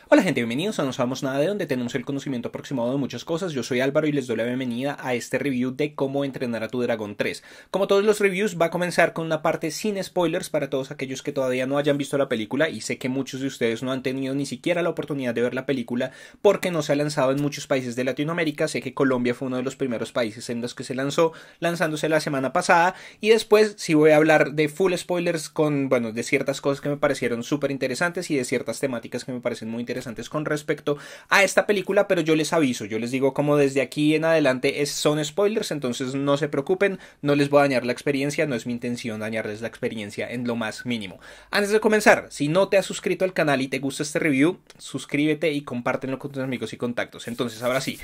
Hola gente, bienvenidos a No Sabemos Nada de, donde tenemos el conocimiento aproximado de muchas cosas. Yo soy Álvaro y les doy la bienvenida a este review de Cómo entrenar a tu dragón 3. Como todos los reviews, va a comenzar con una parte sin spoilers para todos aquellos que todavía no hayan visto la película, y sé que muchos de ustedes no han tenido ni siquiera la oportunidad de ver la película porque no se ha lanzado en muchos países de Latinoamérica. Sé que Colombia fue uno de los primeros países en los que se lanzó, lanzándose la semana pasada, y después sí voy a hablar de full spoilers de ciertas cosas que me parecieron súper interesantes y de ciertas temáticas que me parecen muy interesantes con respecto a esta película, pero yo les aviso, yo les digo como desde aquí en adelante son spoilers, entonces no se preocupen, no les voy a dañar la experiencia, no es mi intención dañarles la experiencia en lo más mínimo. Antes de comenzar, si no te has suscrito al canal y te gusta este review, suscríbete y compártelo con tus amigos y contactos. Entonces, ahora sí,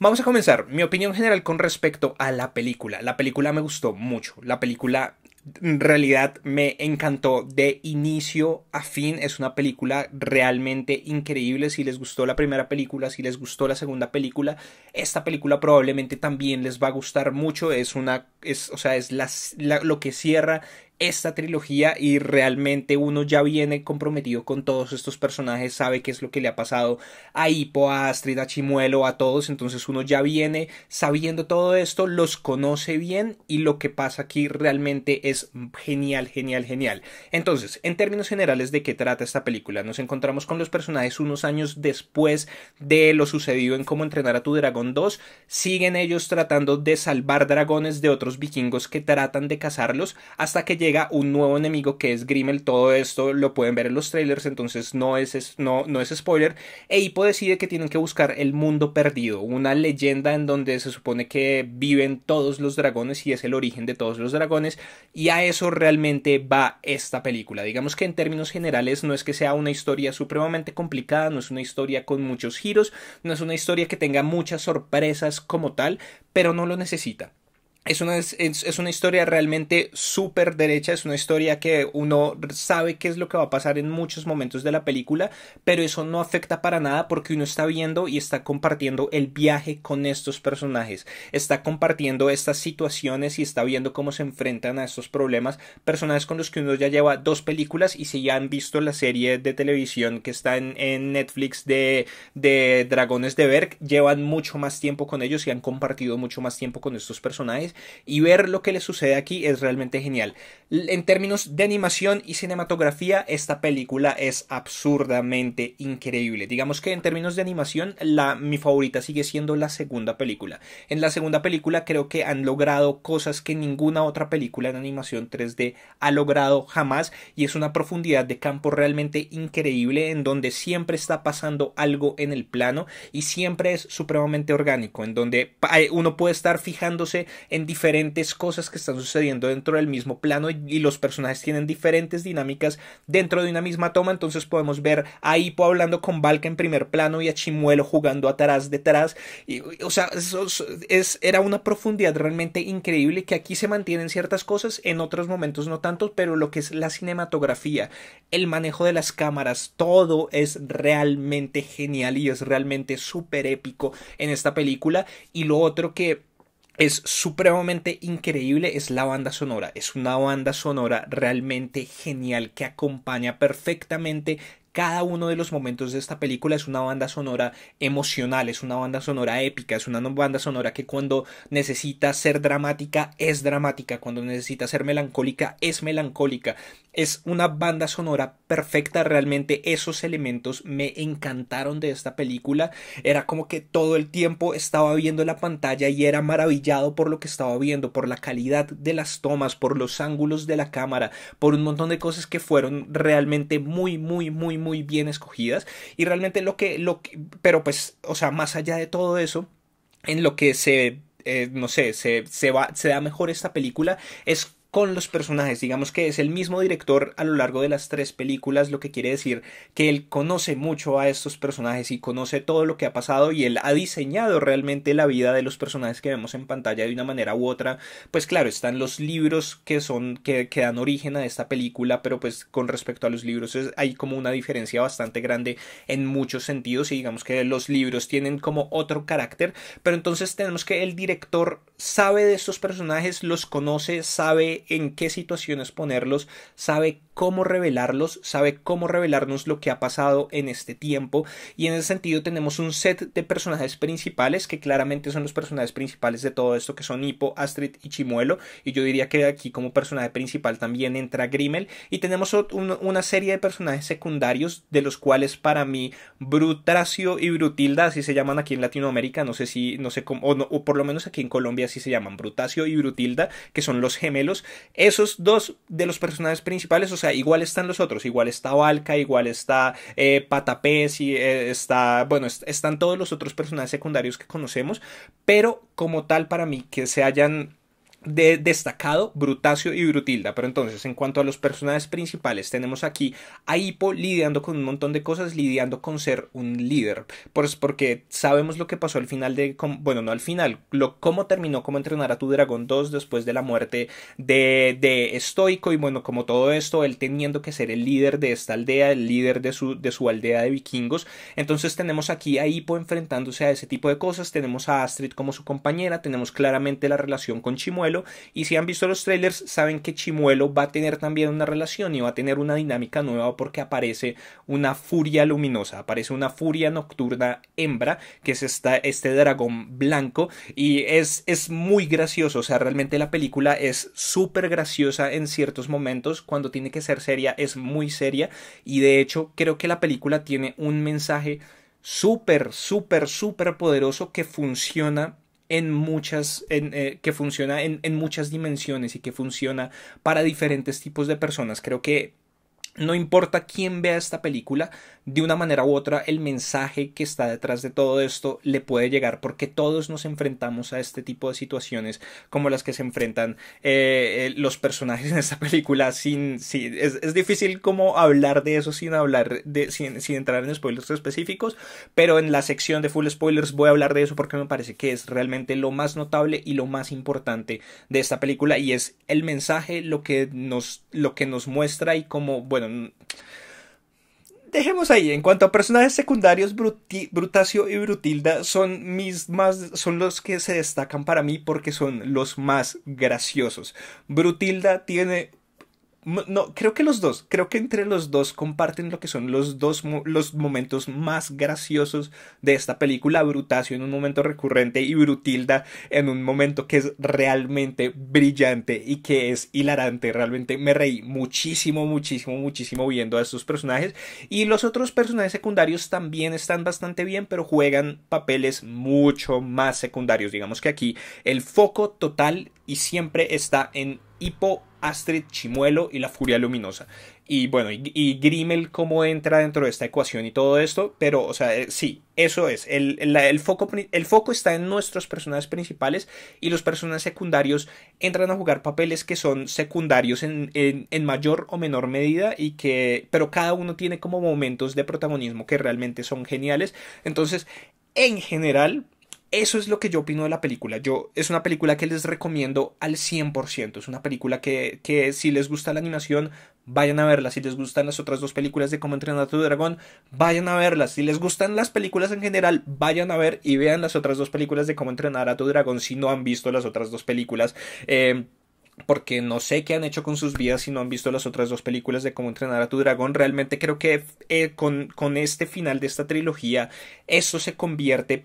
vamos a comenzar. Mi opinión general con respecto a la película. La película me gustó mucho, la película en realidad me encantó de inicio a fin. Es una película realmente increíble. Si les gustó la primera película, si les gustó la segunda película, esta película probablemente también les va a gustar mucho. Lo que cierra esta trilogía, y realmente uno ya viene comprometido con todos estos personajes, sabe qué es lo que le ha pasado a Hippo, a Astrid, a Chimuelo, a todos, entonces uno ya viene sabiendo todo esto, los conoce bien, y lo que pasa aquí realmente es genial, genial, genial. Entonces, en términos generales, ¿de qué trata esta película? Nos encontramos con los personajes unos años después de lo sucedido en Cómo entrenar a tu dragón 2. Siguen ellos tratando de salvar dragones de otros vikingos que tratan de cazarlos, hasta que llega un nuevo enemigo que es Grimmel. Todo esto lo pueden ver en los trailers, entonces no es spoiler. E Hippo decide que tienen que buscar el mundo perdido, una leyenda en donde se supone que viven todos los dragones y es el origen de todos los dragones, y a eso realmente va esta película. Digamos que en términos generales no es que sea una historia supremamente complicada, no es una historia con muchos giros, no es una historia que tenga muchas sorpresas como tal, pero no lo necesita. Es una historia realmente súper derecha, es una historia que uno sabe qué es lo que va a pasar en muchos momentos de la película, pero eso no afecta para nada porque uno está viendo y está compartiendo el viaje con estos personajes, está compartiendo estas situaciones y está viendo cómo se enfrentan a estos problemas, personajes con los que uno ya lleva dos películas, y si ya han visto la serie de televisión que está en Netflix de Dragones de Berk, llevan mucho más tiempo con ellos y han compartido mucho más tiempo con estos personajes, y ver lo que le sucede aquí es realmente genial. En términos de animación y cinematografía, esta película es absurdamente increíble. Digamos que en términos de animación, mi favorita sigue siendo la segunda película. En la segunda película creo que han logrado cosas que ninguna otra película en animación 3D ha logrado jamás, y es una profundidad de campo realmente increíble, en donde siempre está pasando algo en el plano y siempre es supremamente orgánico, en donde uno puede estar fijándose en diferentes cosas que están sucediendo dentro del mismo plano, y los personajes tienen diferentes dinámicas dentro de una misma toma. Entonces podemos ver a Hippo hablando con Valka en primer plano y a Chimuelo jugando atrás detrás, era una profundidad realmente increíble que aquí se mantienen ciertas cosas, en otros momentos no tanto, pero lo que es la cinematografía, el manejo de las cámaras, todo es realmente genial y es realmente súper épico en esta película. Y lo otro que es supremamente increíble es la banda sonora. Es una banda sonora realmente genial que acompaña perfectamente cada uno de los momentos de esta película. Es una banda sonora emocional, es una banda sonora épica, es una banda sonora que cuando necesita ser dramática es dramática, cuando necesita ser melancólica es melancólica. Es una banda sonora perfecta. Realmente esos elementos me encantaron de esta película. Era como que todo el tiempo estaba viendo la pantalla y era maravillado por lo que estaba viendo, por la calidad de las tomas, por los ángulos de la cámara, por un montón de cosas que fueron realmente muy, muy, muy, muy bien escogidas. Y realmente pero pues, o sea, más allá de todo eso, en lo que se da mejor esta película es con los personajes. Digamos que es el mismo director a lo largo de las tres películas, lo que quiere decir que él conoce mucho a estos personajes y conoce todo lo que ha pasado, y él ha diseñado realmente la vida de los personajes que vemos en pantalla de una manera u otra. Pues claro, están los libros que dan origen a esta película, pero pues con respecto a los libros hay como una diferencia bastante grande en muchos sentidos, y digamos que los libros tienen como otro carácter, pero entonces tenemos que el director sabe de estos personajes, los conoce, sabe en qué situaciones ponerlos, sabe cómo revelarlos, sabe cómo revelarnos lo que ha pasado en este tiempo, y en ese sentido tenemos un set de personajes principales que claramente son los personajes principales de todo esto, que son Hippo, Astrid y Chimuelo, y yo diría que aquí como personaje principal también entra Grimmel, y tenemos una serie de personajes secundarios de los cuales para mí Brutracio y Brutilda, así se llaman aquí en Latinoamérica, no sé cómo, o por lo menos aquí en Colombia así se llaman, Brutracio y Brutilda, que son los gemelos. Esos dos de los personajes principales, o sea, igual están los otros, igual está Valka, igual está Patapés, y están todos los otros personajes secundarios que conocemos, pero como tal para mí que se hayan destacado Brutracio y Brutilda. Pero entonces, en cuanto a los personajes principales, tenemos aquí a Hippo lidiando con un montón de cosas, lidiando con ser un líder, porque sabemos lo que pasó al final bueno, no al final, cómo terminó Cómo entrenar a tu dragón 2 después de la muerte de Stoico, y bueno, como todo esto, él teniendo que ser el líder de esta aldea, el líder de su aldea de vikingos. Entonces tenemos aquí a Hippo enfrentándose a ese tipo de cosas, tenemos a Astrid como su compañera, tenemos claramente la relación con Chimuelo, y si han visto los trailers saben que Chimuelo va a tener también una relación y va a tener una dinámica nueva, porque aparece una furia luminosa, aparece una furia nocturna hembra, que es este dragón blanco, y es muy gracioso. O sea, realmente la película es súper graciosa en ciertos momentos, cuando tiene que ser seria es muy seria, y de hecho creo que la película tiene un mensaje súper poderoso que funciona en muchas muchas dimensiones, y que funciona para diferentes tipos de personas. Creo que no importa quién vea esta película, de una manera u otra el mensaje que está detrás de todo esto le puede llegar, porque todos nos enfrentamos a este tipo de situaciones como las que se enfrentan los personajes en esta película. Es difícil como hablar de eso sin entrar en spoilers específicos, pero en la sección de full spoilers voy a hablar de eso, porque me parece que es realmente lo más notable y lo más importante de esta película, y es el mensaje, lo que nos muestra, y como, bueno, dejemos ahí. En cuanto a personajes secundarios, Brutracio y Brutilda son los que se destacan para mí, porque son los más graciosos. Brutilda tiene... No, creo que entre los dos comparten lo que son los momentos más graciosos de esta película. Brutracio en un momento recurrente, y Brutilda en un momento que es realmente brillante y que es hilarante. Realmente me reí muchísimo viendo a estos personajes, y los otros personajes secundarios también están bastante bien, pero juegan papeles mucho más secundarios. Digamos que aquí el foco total y siempre está en Hippo, Astrid, Chimuelo y la furia luminosa. Y bueno, y Grimmel cómo entra dentro de esta ecuación y todo esto. Pero, o sea, sí, eso es. El foco está en nuestros personajes principales, y los personajes secundarios entran a jugar papeles que son secundarios en mayor o menor medida, pero cada uno tiene como momentos de protagonismo que realmente son geniales. Entonces, en general, eso es lo que yo opino de la película. Es una película que les recomiendo al 100%. Es una película que si les gusta la animación, vayan a verla. Si les gustan las otras dos películas de Cómo entrenar a tu dragón, vayan a verlas. Si les gustan las películas en general, vayan a ver y vean las otras dos películas de Cómo entrenar a tu dragón, si no han visto las otras dos películas. Porque no sé qué han hecho con sus vidas si no han visto las otras dos películas de Cómo entrenar a tu dragón. Realmente creo que con este final de esta trilogía, eso se convierte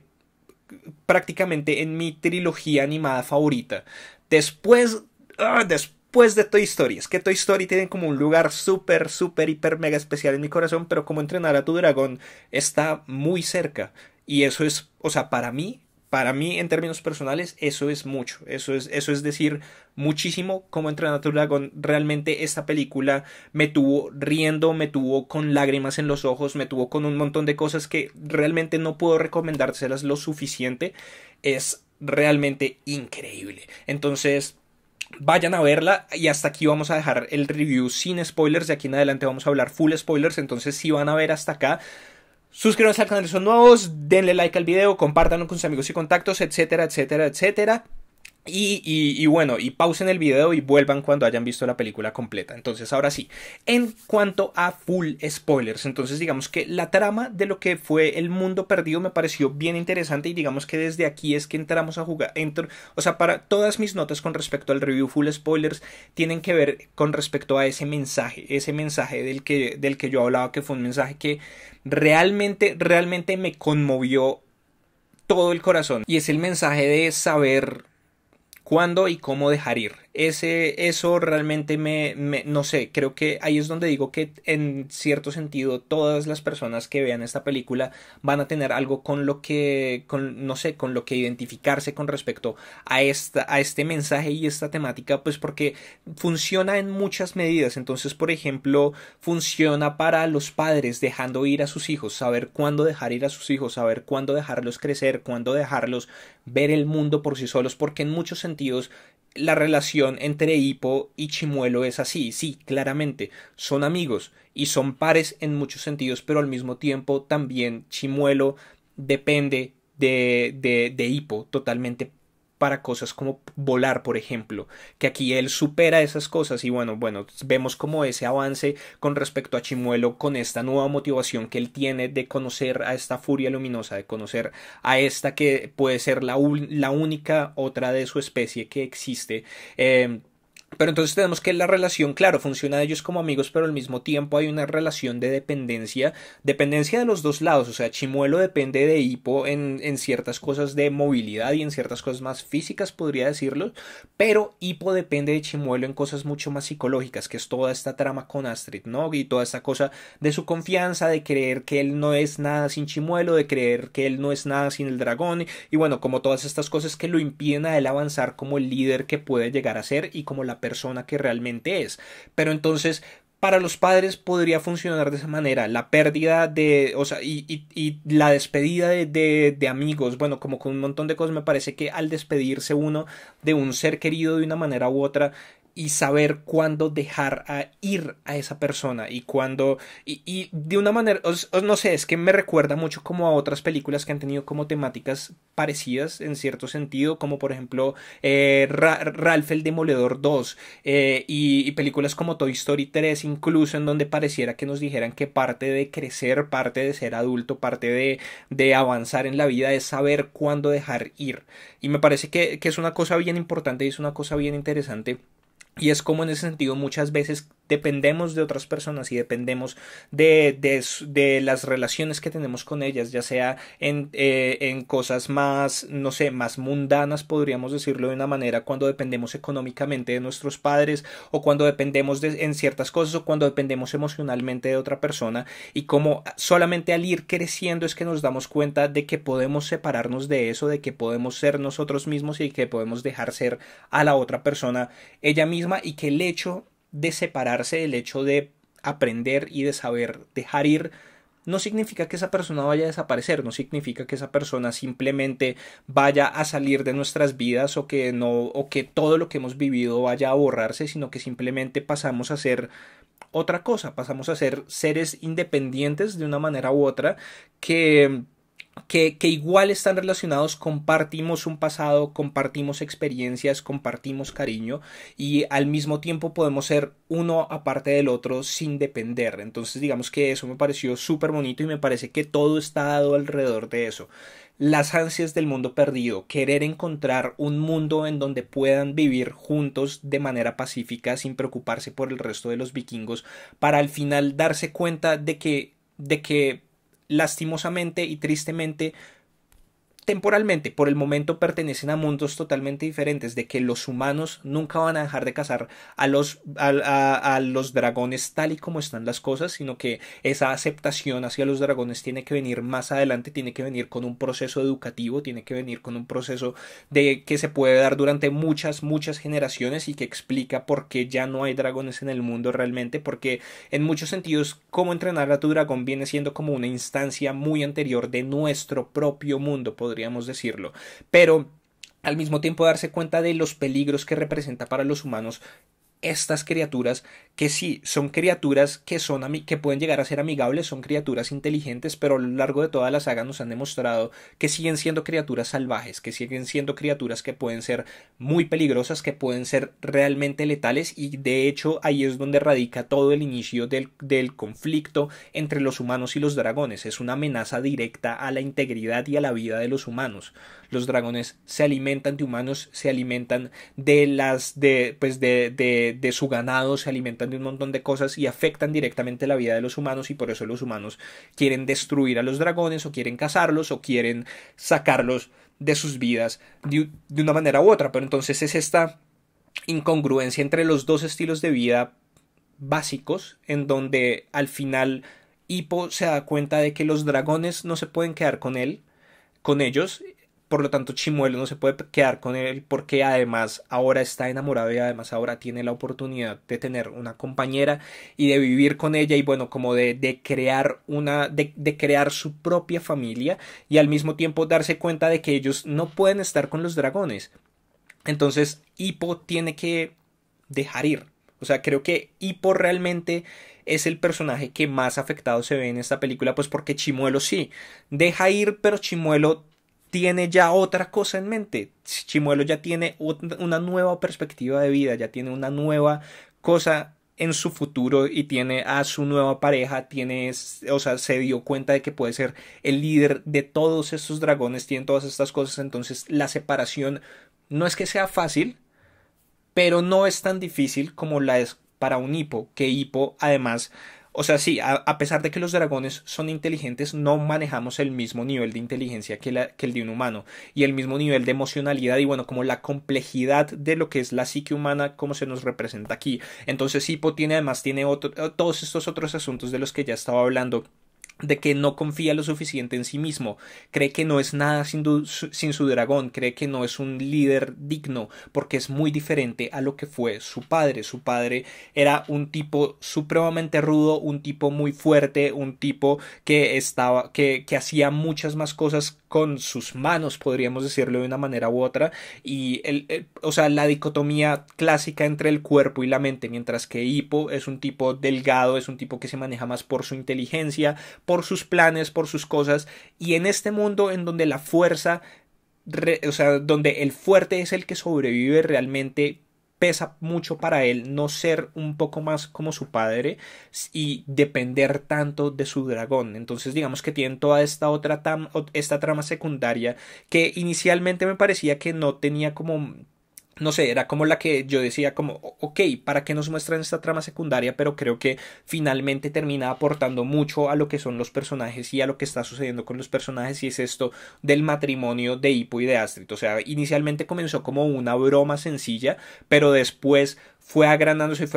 prácticamente en mi trilogía animada favorita. Después de Toy Story. Es que Toy Story tiene como un lugar súper, hiper, mega especial en mi corazón, pero Cómo entrenar a tu dragón está muy cerca. Y eso es, o sea, para mí, en términos personales, eso es mucho. Eso es decir muchísimo. Cómo entrenar a tu dragón, realmente esta película me tuvo riendo, me tuvo con lágrimas en los ojos, me tuvo con un montón de cosas que realmente no puedo recomendárselas lo suficiente. Es realmente increíble. Entonces, vayan a verla, y hasta aquí vamos a dejar el review sin spoilers. De aquí en adelante vamos a hablar full spoilers. Entonces, si van a ver hasta acá, suscríbanse al canal si son nuevos, denle like al video, compártanlo con sus amigos y contactos, etcétera. Y bueno, y pausen el video y vuelvan cuando hayan visto la película completa. Entonces, ahora sí, en cuanto a full spoilers, entonces digamos que la trama de lo que fue El Mundo Perdido me pareció bien interesante y digamos que desde aquí es que entramos a jugar. O sea, para todas mis notas con respecto al review full spoilers tienen que ver con respecto a ese mensaje del que yo hablaba, que fue un mensaje que realmente me conmovió todo el corazón. Y es el mensaje de saber cuándo y cómo dejar ir. Eso realmente no sé, creo que ahí es donde digo que en cierto sentido todas las personas que vean esta película van a tener algo con lo que, no sé, con lo que identificarse con respecto a este mensaje y esta temática, pues porque funciona en muchas medidas. Entonces, por ejemplo, funciona para los padres dejando ir a sus hijos, saber cuándo dejar ir a sus hijos, saber cuándo dejarlos crecer, cuándo dejarlos ver el mundo por sí solos, porque en muchos sentidos la relación entre Hippo y Chimuelo es así, sí, claramente, son amigos y son pares en muchos sentidos, pero al mismo tiempo también Chimuelo depende de Hippo totalmente para cosas como volar, por ejemplo, que aquí él supera esas cosas y bueno, vemos como ese avance con respecto a Chimuelo con esta nueva motivación que él tiene de conocer a esta furia luminosa, de conocer a esta que puede ser la única otra de su especie que existe. Pero entonces tenemos que la relación, claro, funciona de ellos como amigos, pero al mismo tiempo hay una relación de dependencia de los dos lados. O sea, Chimuelo depende de Hippo en ciertas cosas de movilidad y en ciertas cosas más físicas, podría decirlo, pero Hippo depende de Chimuelo en cosas mucho más psicológicas, que es toda esta trama con Astrid, ¿no? Y toda esta cosa de su confianza, de creer que él no es nada sin Chimuelo, de creer que él no es nada sin el dragón, y bueno, como todas estas cosas que lo impiden a él avanzar como el líder que puede llegar a ser y como la persona que realmente es. Pero entonces para los padres podría funcionar de esa manera, la pérdida de, o sea, y la despedida de amigos, bueno, como con un montón de cosas, me parece que al despedirse uno de un ser querido de una manera u otra, y saber cuándo dejar ir a esa persona y cuándo y de una manera no sé, es que me recuerda mucho como a otras películas que han tenido como temáticas parecidas en cierto sentido, como por ejemplo Ralph el Demoledor 2 y películas como Toy Story 3 incluso, en donde pareciera que nos dijeran que parte de crecer, parte de ser adulto, parte de avanzar en la vida es saber cuándo dejar ir. Y me parece que es una cosa bien importante y es una cosa bien interesante. Y es como en ese sentido muchas veces dependemos de otras personas y dependemos de las relaciones que tenemos con ellas, ya sea en cosas más, no sé, más mundanas, podríamos decirlo de una manera, cuando dependemos económicamente de nuestros padres o cuando dependemos en ciertas cosas o cuando dependemos emocionalmente de otra persona y como solamente al ir creciendo es que nos damos cuenta de que podemos separarnos de eso, de que podemos ser nosotros mismos y que podemos dejar ser a la otra persona ella misma y que el hecho de separarse, el hecho de aprender y de saber dejar ir, no significa que esa persona vaya a desaparecer, no significa que esa persona simplemente vaya a salir de nuestras vidas o que no, o que todo lo que hemos vivido vaya a borrarse, sino que simplemente pasamos a ser otra cosa, pasamos a ser seres independientes de una manera u otra que igual están relacionados, compartimos un pasado, compartimos experiencias, compartimos cariño y al mismo tiempo podemos ser uno aparte del otro sin depender. Entonces digamos que eso me pareció súper bonito y me parece que todo está dado alrededor de eso. Las ansias del mundo perdido, querer encontrar un mundo en donde puedan vivir juntos de manera pacífica sin preocuparse por el resto de los vikingos para al final darse cuenta de que lastimosamente y tristemente temporalmente, por el momento pertenecen a mundos totalmente diferentes, de que los humanos nunca van a dejar de cazar a los dragones tal y como están las cosas, sino que esa aceptación hacia los dragones tiene que venir más adelante, tiene que venir con un proceso educativo, tiene que venir con un proceso de que se puede dar durante muchas generaciones y que explica por qué ya no hay dragones en el mundo realmente, porque en muchos sentidos cómo entrenar a tu dragón viene siendo como una instancia muy anterior de nuestro propio mundo, podríamos decirlo, pero al mismo tiempo darse cuenta de los peligros que representa para los humanos estas criaturas que sí, son criaturas que que pueden llegar a ser amigables, son criaturas inteligentes, pero a lo largo de toda la saga nos han demostrado que siguen siendo criaturas salvajes, que siguen siendo criaturas que pueden ser muy peligrosas, que pueden ser realmente letales, y de hecho ahí es donde radica todo el inicio del conflicto entre los humanos y los dragones. Es una amenaza directa a la integridad y a la vida de los humanos. Los dragones se alimentan de humanos, se alimentan de su ganado, se alimentan de un montón de cosas y afectan directamente la vida de los humanos, y por eso los humanos quieren destruir a los dragones o quieren cazarlos o quieren sacarlos de sus vidas de una manera u otra. Pero entonces es esta incongruencia entre los dos estilos de vida básicos, en donde al final Hippo se da cuenta de que los dragones no se pueden quedar con ellos. Por lo tanto, Chimuelo no se puede quedar con él porque además ahora está enamorado y además ahora tiene la oportunidad de tener una compañera y de vivir con ella, y bueno, como de crear de crear su propia familia, y al mismo tiempo darse cuenta de que ellos no pueden estar con los dragones. Entonces, Hippo tiene que dejar ir. O sea, creo que Hippo realmente es el personaje que más afectado se ve en esta película, pues porque Chimuelo sí deja ir, pero Chimuelo tiene ya otra cosa en mente. Chimuelo ya tiene una nueva perspectiva de vida, ya tiene una nueva cosa en su futuro y tiene a su nueva pareja, o sea, se dio cuenta de que puede ser el líder de todos estos dragones, tiene todas estas cosas. Entonces la separación no es que sea fácil, pero no es tan difícil como la es para un Hippo, que Hippo además, o sea, sí, a pesar de que los dragones son inteligentes, no manejamos el mismo nivel de inteligencia que el de un humano, y el mismo nivel de emocionalidad y bueno, como la complejidad de lo que es la psique humana como se nos representa aquí. Entonces Hippo tiene todos estos otros asuntos de los que ya estaba hablando, de que no confía lo suficiente en sí mismo, cree que no es nada sin su dragón, cree que no es un líder digno, porque es muy diferente a lo que fue su padre. Su padre era un tipo supremamente rudo, un tipo muy fuerte, un tipo que hacía muchas más cosas con sus manos, podríamos decirlo de una manera u otra, y o sea, la dicotomía clásica entre el cuerpo y la mente, mientras que Hippo es un tipo delgado, es un tipo que se maneja más por su inteligencia, por sus planes, por sus cosas, y en este mundo en donde la fuerza, o sea, donde el fuerte es el que sobrevive, realmente pesa mucho para él no ser un poco más como su padre y depender tanto de su dragón. Entonces digamos que tienen toda esta trama secundaria que inicialmente me parecía que no tenía como, no sé, era como la que yo decía como, ok, ¿para qué nos muestran esta trama secundaria? Pero creo que finalmente termina aportando mucho a lo que son los personajes y a lo que está sucediendo con los personajes, y es esto del matrimonio de Hippo y de Astrid. O sea, inicialmente comenzó como una broma sencilla, pero después fue agrandándose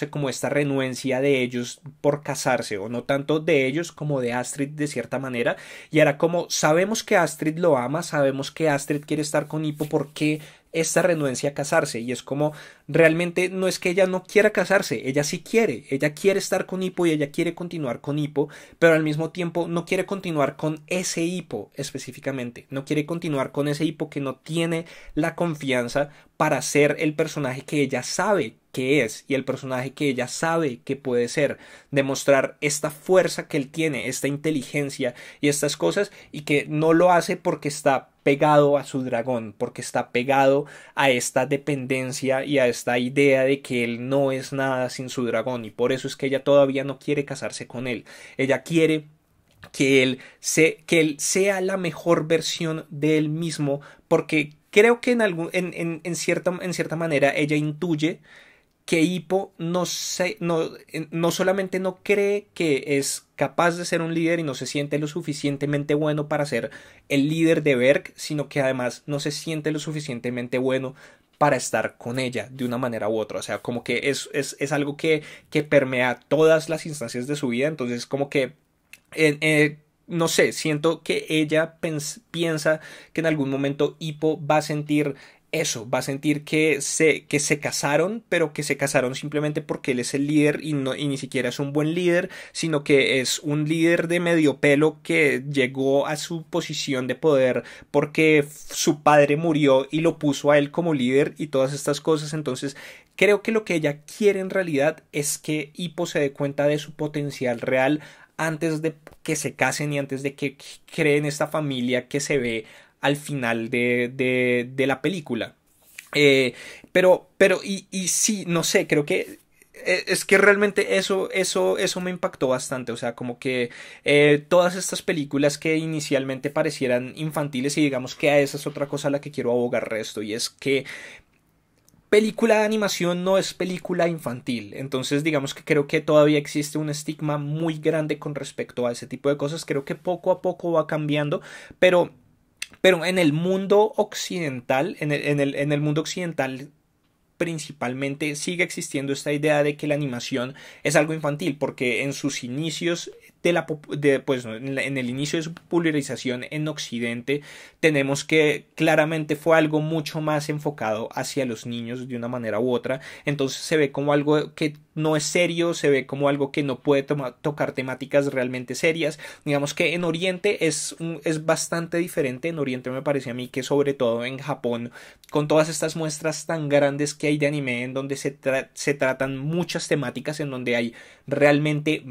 como esta renuencia de ellos por casarse, o no tanto de ellos como de Astrid de cierta manera, y era como, sabemos que Astrid lo ama, sabemos que Astrid quiere estar con Hippo, ¿por qué esta renuencia a casarse? Y es como, realmente no es que ella no quiera casarse, ella sí quiere, ella quiere estar con Hippo y ella quiere continuar con Hippo, pero al mismo tiempo no quiere continuar con ese Hippo específicamente, no quiere continuar con ese Hippo que no tiene la confianza para ser el personaje que ella sabe que es y el personaje que ella sabe que puede ser, demostrar esta fuerza que él tiene, esta inteligencia y estas cosas, y que no lo hace porque está pegado a su dragón, porque está pegado a esta dependencia y a esta idea de que él no es nada sin su dragón, y por eso es que ella todavía no quiere casarse con él. Ella quiere que él sea la mejor versión de él mismo, porque creo que en cierta manera ella intuye que Hippo no solamente no cree que es capaz de ser un líder y no se siente lo suficientemente bueno para ser el líder de Berk, sino que además no se siente lo suficientemente bueno para estar con ella de una manera u otra. O sea, como que es algo que permea todas las instancias de su vida. Entonces como que no sé, siento que ella piensa que en algún momento Hippo va a sentir eso, va a sentir que se casaron, pero que se casaron simplemente porque él es el líder y, no, y ni siquiera es un buen líder, sino que es un líder de medio pelo que llegó a su posición de poder porque su padre murió y lo puso a él como líder y todas estas cosas. Entonces, creo que lo que ella quiere en realidad es que Hippo se dé cuenta de su potencial real antes de que se casen y antes de que creen esta familia que se ve al final de la película. Eh, y sí, no sé, creo que es que realmente eso me impactó bastante. O sea, como que todas estas películas que inicialmente parecieran infantiles, y digamos que a esa es otra cosa a la que quiero abogar resto, y es que película de animación no es película infantil. Entonces, digamos que creo que todavía existe un estigma muy grande con respecto a ese tipo de cosas. Creo que poco a poco va cambiando, pero en el mundo occidental, en el mundo occidental principalmente sigue existiendo esta idea de que la animación es algo infantil, porque en sus inicios pues, en el inicio de su popularización en Occidente tenemos que claramente fue algo mucho más enfocado hacia los niños de una manera u otra. Entonces se ve como algo que no es serio, se ve como algo que no puede tocar temáticas realmente serias. Digamos que en Oriente es bastante diferente. En Oriente me parece a mí que sobre todo en Japón, con todas estas muestras tan grandes que hay de anime, en donde se tratan muchas temáticas, en donde hay realmente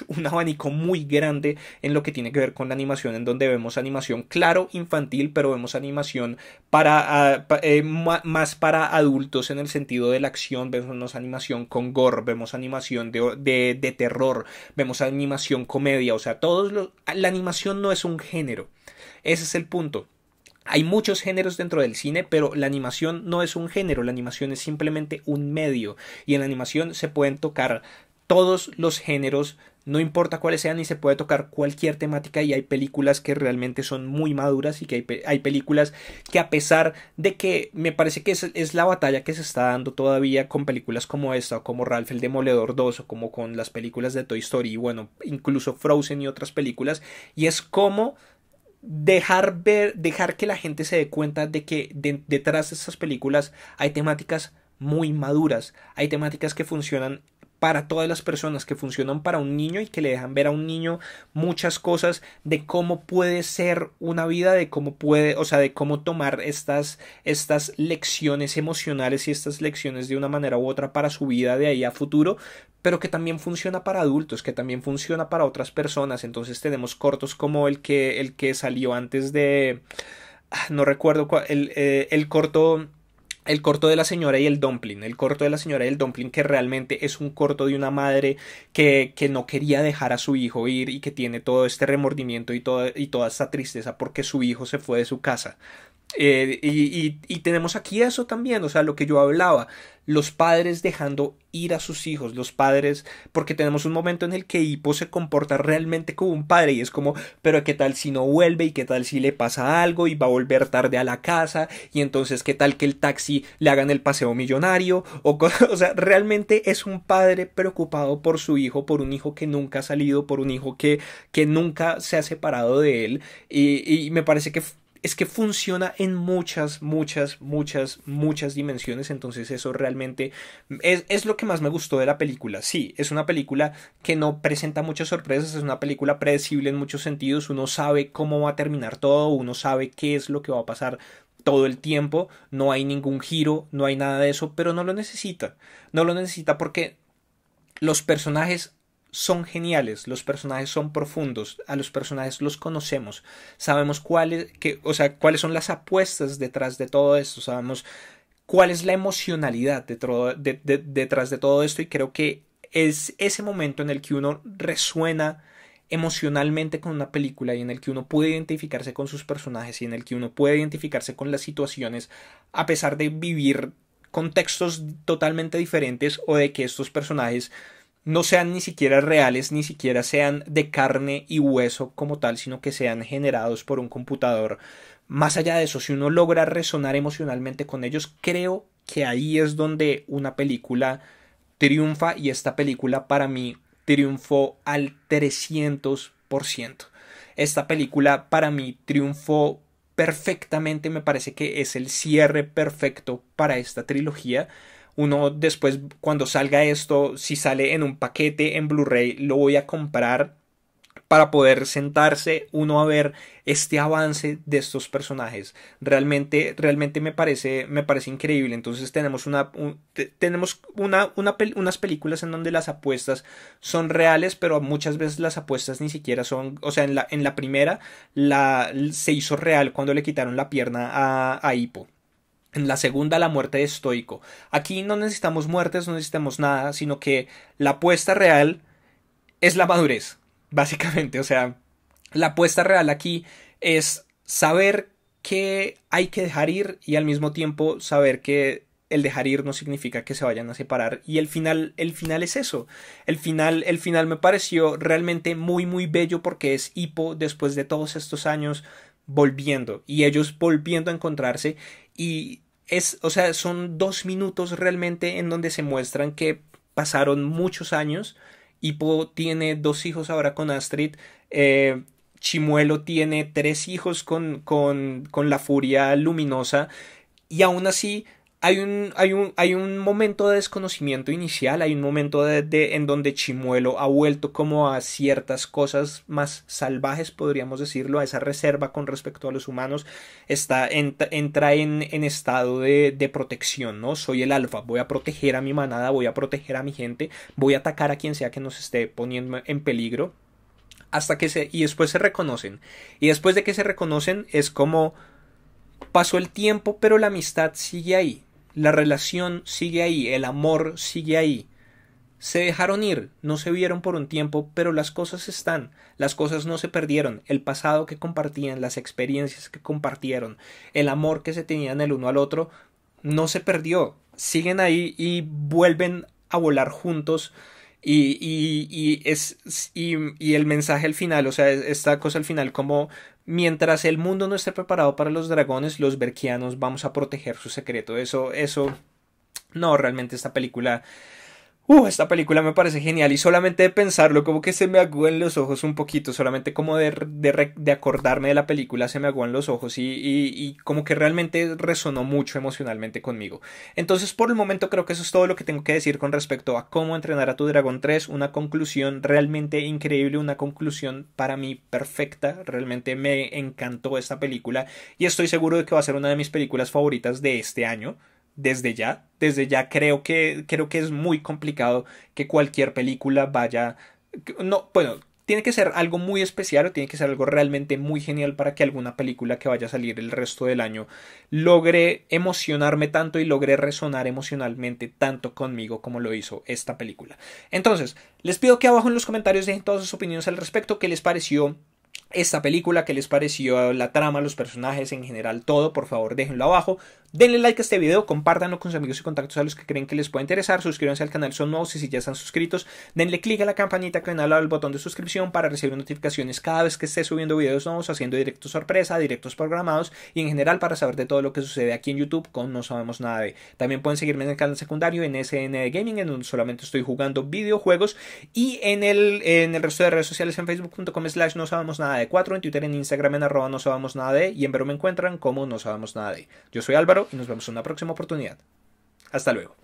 un abanico muy grande en lo que tiene que ver con la animación, en donde vemos animación, claro, infantil, pero vemos animación más para adultos en el sentido de la acción. Vemos animación con gore, vemos animación de terror, vemos animación comedia. O sea, la animación no es un género, ese es el punto. Hay muchos géneros dentro del cine, pero la animación no es un género, la animación es simplemente un medio, y en la animación se pueden tocar todos los géneros, no importa cuáles sean, y se puede tocar cualquier temática. Y hay películas que realmente son muy maduras, y que hay películas que, a pesar de que me parece que es la batalla que se está dando todavía con películas como esta, o como Ralph el Demoledor 2, o como con las películas de Toy Story, y bueno, incluso Frozen y otras películas, y es como dejar que la gente se dé cuenta de que detrás de estas películas hay temáticas muy maduras, hay temáticas que funcionan para todas las personas, que funcionan para un niño y que le dejan ver a un niño muchas cosas de cómo puede ser una vida, de cómo puede, o sea, de cómo tomar estas lecciones emocionales y estas lecciones de una manera u otra para su vida de ahí a futuro, pero que también funciona para adultos, que también funciona para otras personas. Entonces tenemos cortos como el que salió antes de, no recuerdo cuál, el corto de la señora y el dumpling, el corto de la señora y el dumpling, que realmente es un corto de una madre que no quería dejar a su hijo ir, y que tiene todo este remordimiento y toda esta tristeza porque su hijo se fue de su casa. Y tenemos aquí eso también, o sea, lo que yo hablaba, los padres dejando ir a sus hijos, los padres, porque tenemos un momento en el que Hippo se comporta realmente como un padre, y es como, pero qué tal si no vuelve, y qué tal si le pasa algo y va a volver tarde a la casa, y entonces qué tal que el taxi le hagan el paseo millonario, o sea, realmente es un padre preocupado por su hijo, por un hijo que nunca ha salido, por un hijo que nunca se ha separado de él. Y me parece que es que funciona en muchas dimensiones. Entonces eso realmente es lo que más me gustó de la película. Sí, es una película que no presenta muchas sorpresas, es una película predecible en muchos sentidos. Uno sabe cómo va a terminar todo, uno sabe qué es lo que va a pasar todo el tiempo, no hay ningún giro, no hay nada de eso, pero no lo necesita. No lo necesita porque los personajes son geniales, los personajes son profundos, a los personajes los conocemos, sabemos o sea, cuáles son las apuestas detrás de todo esto, sabemos cuál es la emocionalidad detrás de todo esto, y creo que es ese momento en el que uno resuena emocionalmente con una película, y en el que uno puede identificarse con sus personajes, y en el que uno puede identificarse con las situaciones, a pesar de vivir contextos totalmente diferentes, o de que estos personajes no sean ni siquiera reales, ni siquiera sean de carne y hueso como tal, sino que sean generados por un computador. Más allá de eso, si uno logra resonar emocionalmente con ellos, creo que ahí es donde una película triunfa, y esta película para mí triunfó al 300%. Esta película para mí triunfó perfectamente, me parece que es el cierre perfecto para esta trilogía. Uno después, cuando salga esto, si sale en un paquete en Blu-ray, lo voy a comprar para poder sentarse uno a ver este avance de estos personajes. Realmente me parece increíble. Entonces tenemos unas películas en donde las apuestas son reales, pero muchas veces las apuestas ni siquiera son, o sea, en la primera se hizo real cuando le quitaron la pierna a Hippo. En la segunda, la muerte de Stoico. Aquí no necesitamos muertes, no necesitamos nada, sino que la apuesta real es la madurez, básicamente. O sea, la apuesta real aquí es saber que hay que dejar ir y al mismo tiempo saber que el dejar ir no significa que se vayan a separar. Y el final es eso. El final me pareció realmente muy, muy bello porque es Hippo después de todos estos años volviendo y ellos volviendo a encontrarse y o sea, son 2 minutos realmente en donde se muestran que pasaron muchos años. Hippo tiene 2 hijos ahora con Astrid. Chimuelo tiene 3 hijos con la furia luminosa. Y aún así hay un momento de desconocimiento inicial. Hay un momento en donde Chimuelo ha vuelto como a ciertas cosas más salvajes, podríamos decirlo, a esa reserva con respecto a los humanos. Entra en estado de protección, ¿no? Soy el alfa, voy a proteger a mi manada, voy a proteger a mi gente, voy a atacar a quien sea que nos esté poniendo en peligro. Y después se reconocen. Y después de que se reconocen es como pasó el tiempo, pero la amistad sigue ahí. La relación sigue ahí, el amor sigue ahí. Se dejaron ir, no se vieron por un tiempo, pero las cosas están, las cosas no se perdieron, el pasado que compartían, las experiencias que compartieron, el amor que se tenían el uno al otro, no se perdió, siguen ahí y vuelven a volar juntos. Y el mensaje al final, o sea, esta cosa al final, como mientras el mundo no esté preparado para los dragones, los Berkianos vamos a proteger su secreto. No, realmente esta película me parece genial y solamente de pensarlo como que se me aguan los ojos un poquito, solamente como de acordarme de la película se me aguan los ojos y como que realmente resonó mucho emocionalmente conmigo. Entonces por el momento creo que eso es todo lo que tengo que decir con respecto a Cómo entrenar a tu dragón 3, una conclusión realmente increíble, una conclusión para mí perfecta, realmente me encantó esta película y estoy seguro de que va a ser una de mis películas favoritas de este año. Desde ya creo que es muy complicado que cualquier película vaya, no, bueno, tiene que ser algo muy especial o tiene que ser algo realmente muy genial para que alguna película que vaya a salir el resto del año logre emocionarme tanto y logre resonar emocionalmente tanto conmigo como lo hizo esta película. Entonces, les pido que abajo en los comentarios dejen todas sus opiniones al respecto, qué les pareció esta película, qué les pareció la trama, los personajes, en general todo, por favor déjenlo abajo, denle like a este video, compártanlo con sus amigos y contactos a los que creen que les puede interesar, suscríbanse al canal si son nuevos y si ya están suscritos, denle click a la campanita que ven al lado del botón de suscripción para recibir notificaciones cada vez que esté subiendo videos nuevos, haciendo directos sorpresa, directos programados y en general para saber de todo lo que sucede aquí en YouTube con No Sabemos Nada de. También pueden seguirme en el canal secundario en SN Gaming, en donde solamente estoy jugando videojuegos, y en el resto de redes sociales en facebook.com/no sabemos nada de 4, en Twitter, en Instagram, en @no sabemos nada de, y en Vero me encuentran como No Sabemos Nada de. Yo soy Álvaro y nos vemos en una próxima oportunidad. Hasta luego.